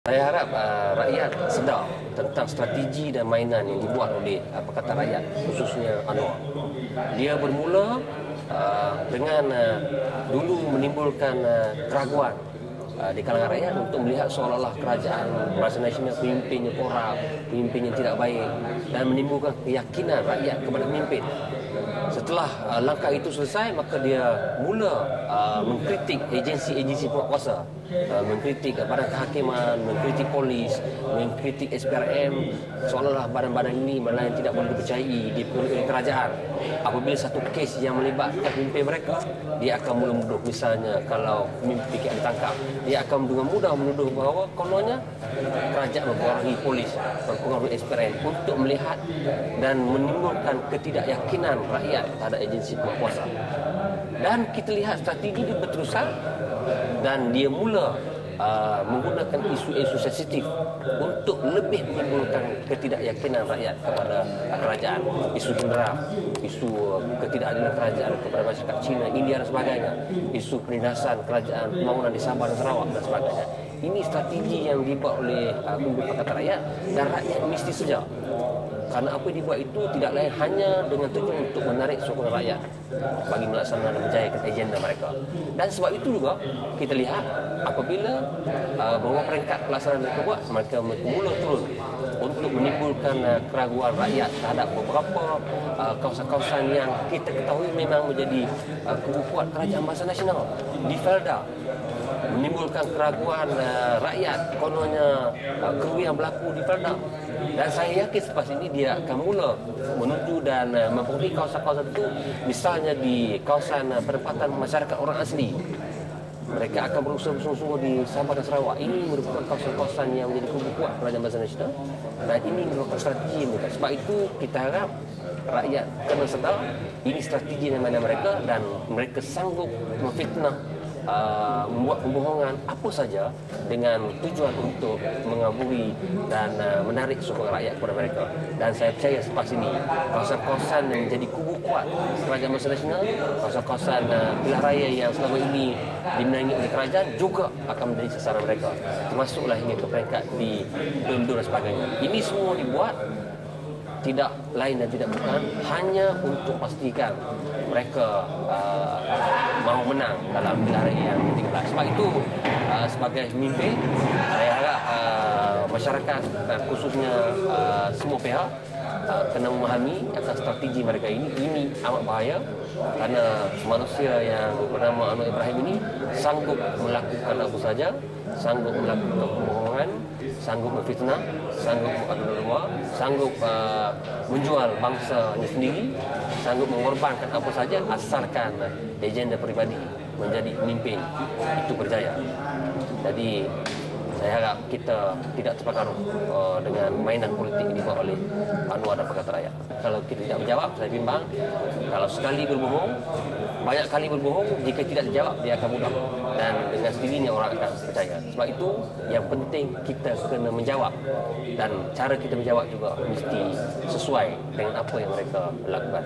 Saya harap rakyat sedar tentang strategi dan mainan yang dibuat oleh Pakatan Rakyat, khususnya Anwar. Dia bermula dengan dulu menimbulkan keraguan di kalangan rakyat untuk melihat seolah-olah kerajaan Barisan Nasional pemimpinnya korup, pemimpin yang tidak baik, dan menimbulkan keyakinan rakyat kepada pemimpin. Setelah langkah itu selesai, maka dia mula mengkritik agensi-agensi penguasa, mengkritik badan kehakiman, mengkritik polis, mengkritik SPRM, seolah-olah badan-badan ini yang tidak boleh dipercayai oleh kerajaan. Apabila satu kes yang melibatkan pemimpin mereka, dia akan mula menuduh. Misalnya kalau pemimpin PKP ditangkap, dia akan dengan mudah menuduh bahawa kononnya kerajaan mempengaruhi polis, mempengaruhi SPRM untuk melihat dan menimbulkan ketidakyakinan rakyat terhadap agensi penguasa. Dan kita lihat strategi dia berterusan dan dia mula menggunakan isu-isu sensitif untuk lebih menimbulkan ketidakyakinan rakyat kepada kerajaan, isu general, isu ketidakadilan kerajaan kepada masyarakat Cina, India dan sebagainya, isu penindasan kerajaan, pembangunan di Sabah dan Sarawak dan sebagainya. Ini strategi yang dibuat oleh pemimpin Pakatan Rakyat dan rakyat mesti sejar. Kerana apa yang dibuat itu tidak lain hanya dengan tujuan untuk menarik sokongan rakyat bagi melaksanakan dan menjayakan agenda mereka. Dan sebab itu juga kita lihat apabila beberapa peringkat pelaksanaan mereka buat, mereka mula turun untuk menimbulkan keraguan rakyat terhadap beberapa kawasan-kawasan yang kita ketahui memang menjadi kubu kuat kerajaan Barisan Nasional. Di Felda menimbulkan keraguan rakyat, kononnya kerugian berlaku di Felda. Dan saya yakin selepas ini dia akan mula menuju dan mempengaruhi kawasan-kawasan itu, misalnya di kawasan penempatan masyarakat orang asli. Mereka akan berusaha bersungguh-sungguh di Sabah dan Sarawak. Ini merupakan kawasan-kawasan yang menjadi kubu kuat kerajaan Barisan Nasional, dan ini merupakan strategi mereka. Sebab itu kita harap rakyat kena sedar ini strategi yang mana mereka, dan mereka sanggup memfitnah, membuat pembohongan apa saja dengan tujuan untuk mengaburi dan menarik sokongan rakyat kepada mereka. Dan saya percaya selepas ini kawasan-kawasan yang menjadi kubu kuat kerajaan Barisan Nasional, kawasan-kawasan pilihan raya yang selama ini dimenangi oleh kerajaan juga akan menjadi sasaran mereka, termasuklah hingga ke peringkat di Dun dan sebagainya. Ini semua dibuat tidak lain dan tidak bukan hanya untuk pastikan mereka mahu menang dalam pilihan raya yang ke-13. Sebab itu sebagai pemimpin, saya harap masyarakat khususnya semua pihak kena memahami akan strategi mereka ini. Ini amat bahaya kerana manusia yang bernama Anwar Ibrahim ini sanggup melakukan apa saja, sanggup melakukan kebohongan, sanggup memfitnah, sanggup mengadu domba, sanggup menjual bangsanya sendiri, sanggup mengorbankan apa saja asalkan agenda peribadi menjadi pemimpin itu berjaya. Jadi saya harap kita tidak terpengaruh dengan mainan politik yang dibuat oleh Anwar dan Pakatan Rakyat. Kalau kita tidak menjawab, saya bimbang kalau sekali berbohong, banyak kali berbohong, jika tidak dijawab dia akan mudah, dan dengan sendirinya orang akan percaya. Sebab itu yang penting kita kena menjawab, dan cara kita menjawab juga mesti sesuai dengan apa yang mereka lakukan.